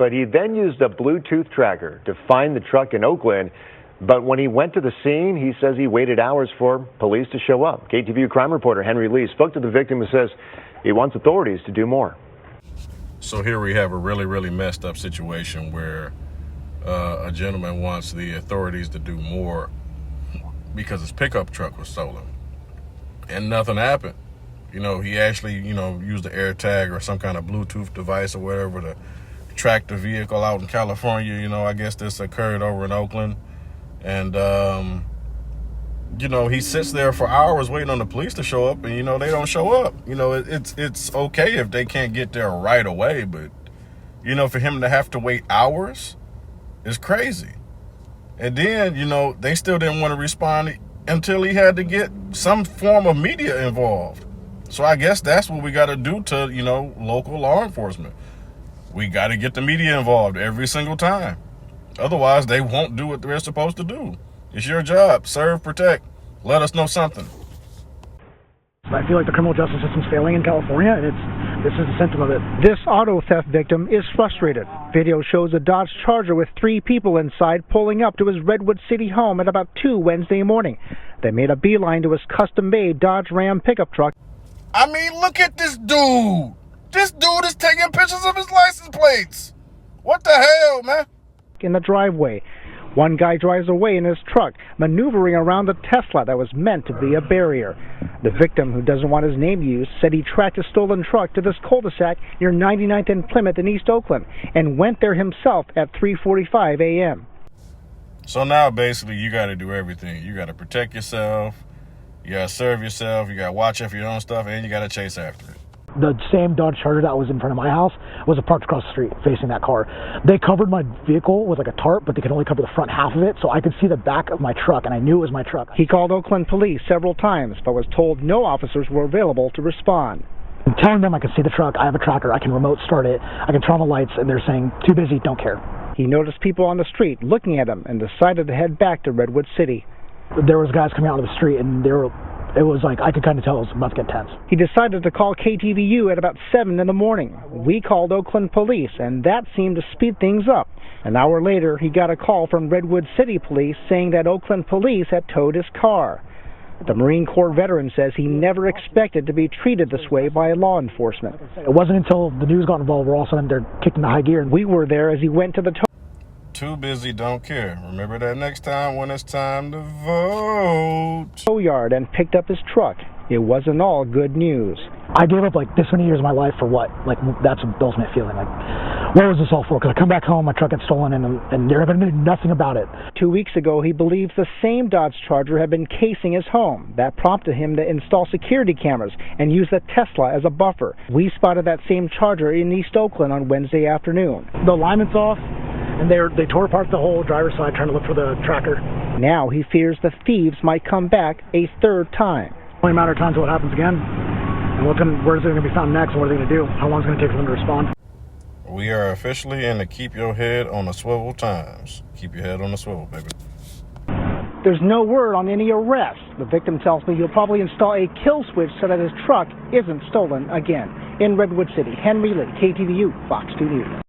but he then used a Bluetooth tracker to find the truck in Oakland. But when he went to the scene, he says he waited hours for police to show up. KTVU crime reporter Henry Lee spoke to the victim, who says he wants authorities to do more. So here we have a really messed up situation where a gentleman wants the authorities to do more because his pickup truck was stolen and nothing happened. You know, he actually, used the AirTag or some kind of Bluetooth device or whatever to track the vehicle out in California. I guess this occurred over in Oakland. And, he sits there for hours waiting on the police to show up, and, they don't show up. It's okay if they can't get there right away, but, for him to have to wait hours is crazy. And then, they still didn't want to respond until he had to get some form of media involved. So I guess that's what we got to do to, local law enforcement. We got to get the media involved every single time. Otherwise, they won't do what they're supposed to do. It's your job. Serve, protect. Let us know something. I feel like the criminal justice system's failing in California, and this is a symptom of it. This auto theft victim is frustrated. Video shows a Dodge Charger with 3 people inside pulling up to his Redwood City home at about 2 Wednesday morning. They made a beeline to his custom-made Dodge Ram pickup truck. I mean, look at this dude. This dude is taking pictures of his license plates. What the hell, man? In the driveway. One guy drives away in his truck, maneuvering around the Tesla that was meant to be a barrier. The victim, who doesn't want his name used, said he tracked a stolen truck to this cul-de-sac near 99th and Plymouth in East Oakland and went there himself at 3:45 a.m. So now basically you got to do everything. You got to protect yourself, you got to serve yourself, you got to watch out for your own stuff, and you got to chase after it. The same Dodge Charger that was in front of my house was parked across the street facing that car. They covered my vehicle with like a tarp, but they could only cover the front half of it, so I could see the back of my truck, and I knew it was my truck. He called Oakland police several times, but was told no officers were available to respond. I'm telling them I can see the truck, I have a tracker, I can remote start it, I can turn on the lights, and they're saying, too busy, don't care. He noticed people on the street looking at him and decided to head back to Redwood City. There was guys coming out of the street, and it was like, I could kind of tell it was about to get tense. He decided to call KTVU at about 7 in the morning. We called Oakland police, and that seemed to speed things up. An hour later, he got a call from Redwood City Police saying that Oakland police had towed his car. The Marine Corps veteran says he never expected to be treated this way by law enforcement. It wasn't until the news got involved where all of a sudden they're kicking the high gear. We were there as he went to the Too busy, don't care. Remember that next time when it's time to vote. tow yard and picked up his truck. It wasn't all good news. I gave up like this many years of my life for what? Like, that's the ultimate feeling. Like, what was this all for? Because I come back home, my truck gets stolen, and they're going to do nothing about it. 2 weeks ago, he believes the same Dodge Charger had been casing his home. That prompted him to install security cameras and use the Tesla as a buffer. We spotted that same Charger in East Oakland on Wednesday afternoon. The alignment's off, and they tore apart the whole driver's side trying to look for the tracker. Now he fears the thieves might come back a third time. Only a matter of time until it happens again. And where is it going to be found next, and what are they going to do? How long is it going to take for them to respond? We are officially in the Keep Your Head on the Swivel times. Keep your head on the swivel, baby. There's no word on any arrests. The victim tells me he'll probably install a kill switch so that his truck isn't stolen again. In Redwood City, Henry Lee, KTVU, Fox 2 News.